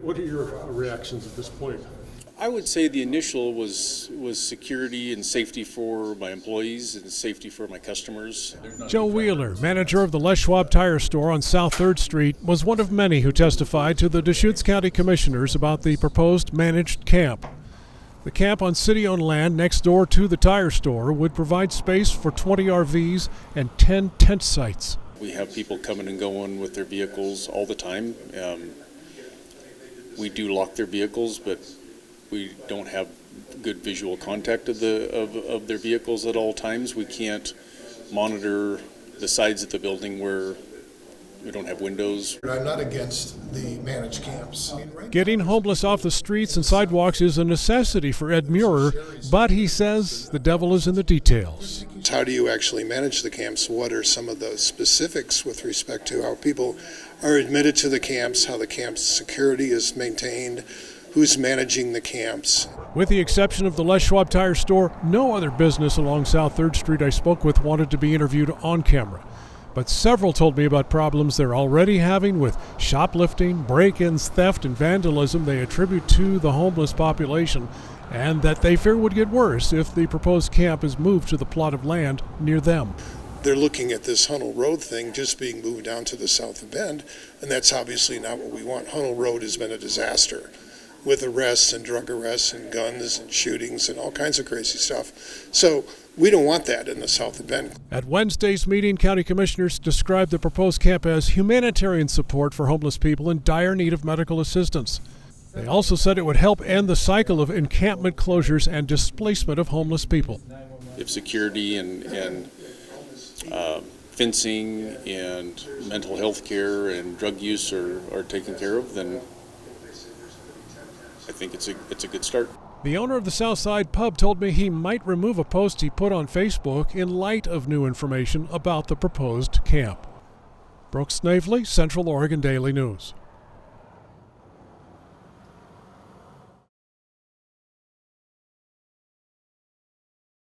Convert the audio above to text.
What are your reactions at this point? I would say the initial was security and safety for my employees and safety for my customers. Joe Wheeler, manager of the Les Schwab Tire Store on South 3rd Street, was one of many who testified to the Deschutes County Commissioners about the proposed managed camp. The camp on city-owned land next door to the tire store would provide space for 20 RVs and 10 tent sites. We have people coming and going with their vehicles all the time. We do lock their vehicles, but we don't have good visual contact of their vehicles at all times. We can't monitor the sides of the building where we don't have windows. I'm not against the managed camps. Getting homeless off the streets and sidewalks is a necessity for Ed Muir, but he says the devil is in the details. How do you actually manage the camps? What are some of the specifics with respect to how people are admitted to the camps, how the camp's security is maintained, who's managing the camps? With the exception of the Les Schwab Tire Store, no other business along South 3rd Street I spoke with wanted to be interviewed on camera. But several told me about problems they're already having with shoplifting, break-ins, theft, and vandalism they attribute to the homeless population, and that they fear would get worse if the proposed camp is moved to the plot of land near them. They're looking at this Hunnell Road thing just being moved down to the south of Bend, and that's obviously not what we want. Hunnell Road has been a disaster with arrests and drug arrests and guns and shootings and all kinds of crazy stuff. So we don't want that in the south of Bend. At Wednesday's meeting, county commissioners described the proposed camp as humanitarian support for homeless people in dire need of medical assistance. They also said it would help end the cycle of encampment closures and displacement of homeless people. If security and fencing and mental health care and drug use are taken care of, then I think it's a good start. The owner of the Southside Pub told me he might remove a post he put on Facebook in light of new information about the proposed camp. Brooks Snavely, Central Oregon Daily News.